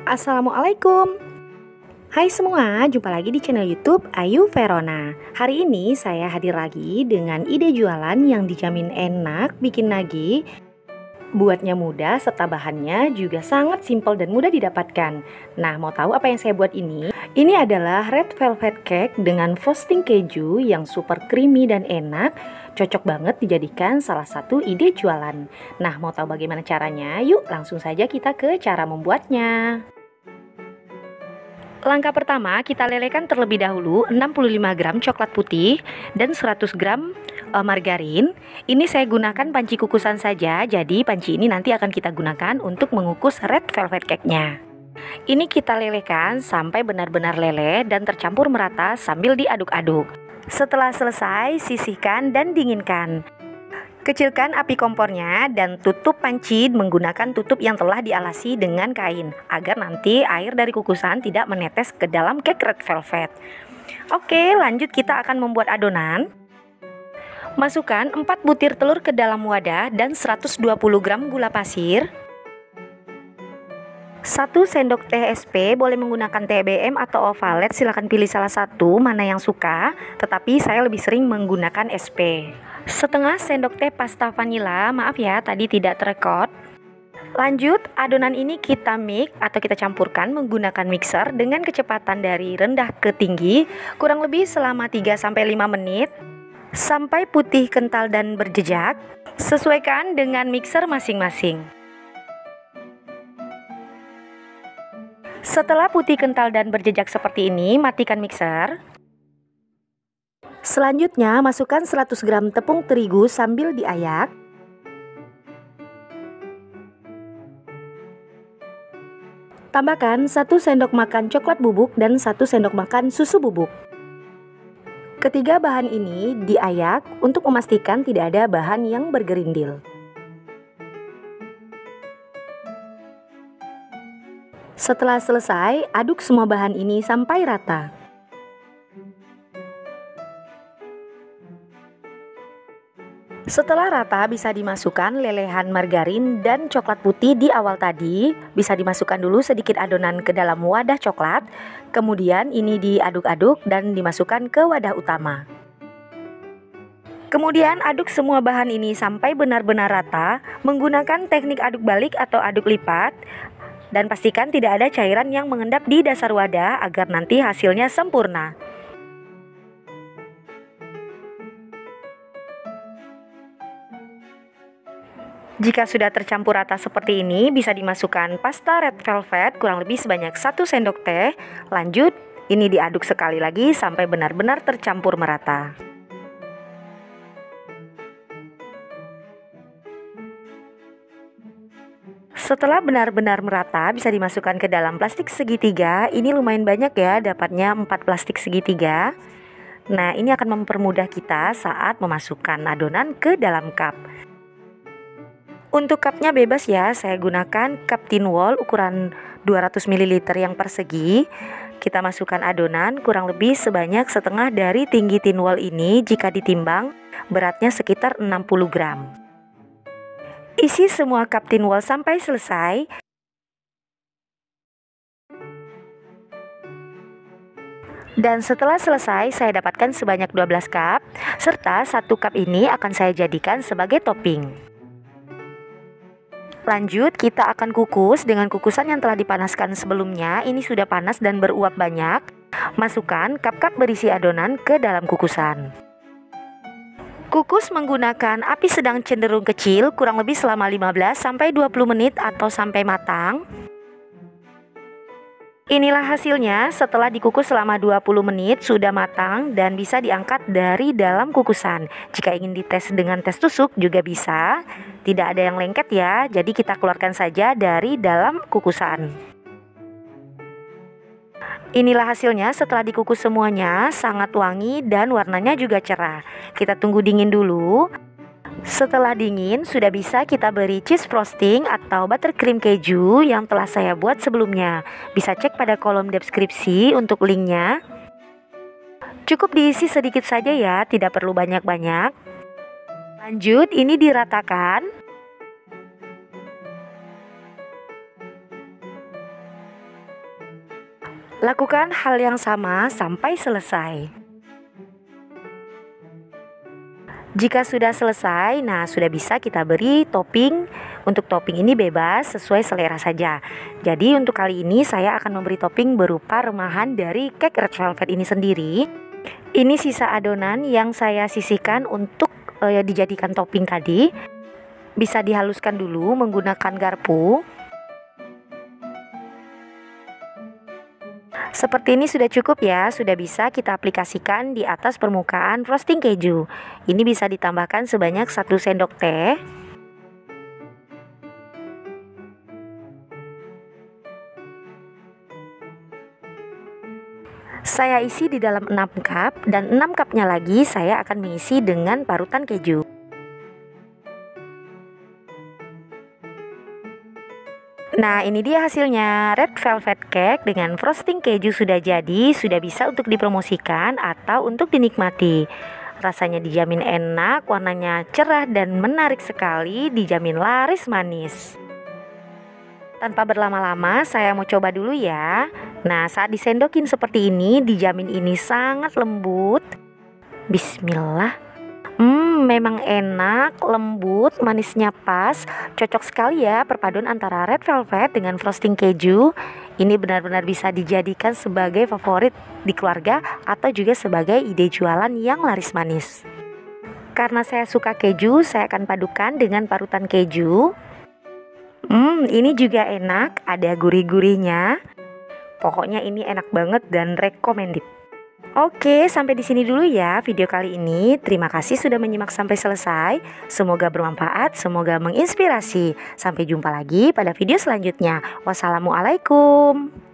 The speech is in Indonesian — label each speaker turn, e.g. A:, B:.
A: Assalamualaikum. Hai semua, jumpa lagi di channel YouTube Ayu Verona. Hari ini saya hadir lagi dengan ide jualan yang dijamin enak, bikin nagih, buatnya mudah, serta bahannya juga sangat simpel dan mudah didapatkan. Nah, mau tahu apa yang saya buat ini? Ini adalah red velvet cake dengan frosting keju yang super creamy dan enak. Cocok banget dijadikan salah satu ide jualan. Nah, mau tahu bagaimana caranya? Yuk langsung saja kita ke cara membuatnya. Langkah pertama, kita lelehkan terlebih dahulu 65 gram coklat putih dan 100 gram margarin. Ini saya gunakan panci kukusan saja, jadi panci ini nanti akan kita gunakan untuk mengukus red velvet cake-nya. Ini kita lelehkan sampai benar-benar leleh dan tercampur merata sambil diaduk-aduk. Setelah selesai, sisihkan dan dinginkan. Kecilkan api kompornya dan tutup panci menggunakan tutup yang telah dialasi dengan kain agar nanti air dari kukusan tidak menetes ke dalam cake red velvet. Oke, lanjut kita akan membuat adonan. Masukkan 4 butir telur ke dalam wadah dan 120 gram gula pasir. 1 sendok teh SP, boleh menggunakan TBM atau ovalet, silahkan pilih salah satu mana yang suka, tetapi saya lebih sering menggunakan SP. Setengah sendok teh pasta vanila, maaf ya tadi tidak terekod. Lanjut, adonan ini kita mix atau kita campurkan menggunakan mixer dengan kecepatan dari rendah ke tinggi kurang lebih selama 3-5 menit sampai putih kental dan berjejak. Sesuaikan dengan mixer masing-masing. Setelah putih kental dan berjejak seperti ini, matikan mixer. Selanjutnya, masukkan 100 gram tepung terigu sambil diayak. Tambahkan 1 sendok makan coklat bubuk dan 1 sendok makan susu bubuk. Ketiga bahan ini diayak untuk memastikan tidak ada bahan yang bergerindil. Setelah selesai, aduk semua bahan ini sampai rata. Setelah rata, bisa dimasukkan lelehan margarin dan coklat putih di awal tadi. Bisa dimasukkan dulu sedikit adonan ke dalam wadah coklat. Kemudian ini diaduk-aduk dan dimasukkan ke wadah utama. Kemudian aduk semua bahan ini sampai benar-benar rata menggunakan teknik aduk balik atau aduk lipat. Dan pastikan tidak ada cairan yang mengendap di dasar wadah agar nanti hasilnya sempurna. Jika sudah tercampur rata seperti ini, bisa dimasukkan pasta red velvet kurang lebih sebanyak 1 sendok teh. Lanjut, ini diaduk sekali lagi sampai benar-benar tercampur merata. Setelah benar-benar merata, bisa dimasukkan ke dalam plastik segitiga. Ini lumayan banyak ya, dapatnya 4 plastik segitiga. Nah, ini akan mempermudah kita saat memasukkan adonan ke dalam cup. Untuk cupnya bebas ya, saya gunakan cup tin wall ukuran 200 ml yang persegi. Kita masukkan adonan kurang lebih sebanyak setengah dari tinggi tin wall ini. Jika ditimbang, beratnya sekitar 60 gram. Isi semua cup tin wall sampai selesai. Dan setelah selesai, saya dapatkan sebanyak 12 cup, serta 1 cup ini akan saya jadikan sebagai topping. Lanjut, kita akan kukus dengan kukusan yang telah dipanaskan sebelumnya. Ini sudah panas dan beruap banyak. Masukkan cup-cup berisi adonan ke dalam kukusan. Kukus menggunakan api sedang cenderung kecil kurang lebih selama 15-20 menit atau sampai matang. Inilah hasilnya setelah dikukus selama 20 menit, sudah matang dan bisa diangkat dari dalam kukusan. Jika ingin dites dengan tes tusuk juga bisa, tidak ada yang lengket ya, jadi kita keluarkan saja dari dalam kukusan. Inilah hasilnya setelah dikukus semuanya, sangat wangi dan warnanya juga cerah. Kita tunggu dingin dulu. Setelah dingin, sudah bisa kita beri cheese frosting atau buttercream keju yang telah saya buat sebelumnya. Bisa cek pada kolom deskripsi untuk linknya. Cukup diisi sedikit saja ya, tidak perlu banyak-banyak. Lanjut, ini diratakan. Lakukan hal yang sama sampai selesai. Jika sudah selesai, nah sudah bisa kita beri topping. Untuk topping ini bebas sesuai selera saja. Jadi untuk kali ini saya akan memberi topping berupa remahan dari cake red velvet ini sendiri. Ini sisa adonan yang saya sisihkan untuk dijadikan topping tadi. Bisa dihaluskan dulu menggunakan garpu. Seperti ini sudah cukup ya, sudah bisa kita aplikasikan di atas permukaan frosting keju. Ini bisa ditambahkan sebanyak 1 sendok teh. Saya isi di dalam 6 cup dan 6 cupnya lagi saya akan mengisi dengan parutan keju. Nah, ini dia hasilnya, red velvet cake dengan frosting keju sudah jadi, sudah bisa untuk dipromosikan atau untuk dinikmati. Rasanya dijamin enak, warnanya cerah dan menarik sekali, dijamin laris manis. Tanpa berlama-lama, saya mau coba dulu ya. Nah, saat disendokin seperti ini, dijamin ini sangat lembut. Bismillah. Memang enak, lembut, manisnya pas. Cocok sekali ya perpaduan antara red velvet dengan frosting keju. Ini benar-benar bisa dijadikan sebagai favorit di keluarga atau juga sebagai ide jualan yang laris manis. Karena saya suka keju, saya akan padukan dengan parutan keju. Ini juga enak, ada gurih-gurihnya. Pokoknya ini enak banget dan recommended. Oke, sampai di sini dulu ya video kali ini. Terima kasih sudah menyimak sampai selesai. Semoga bermanfaat, semoga menginspirasi. Sampai jumpa lagi pada video selanjutnya. Wassalamualaikum.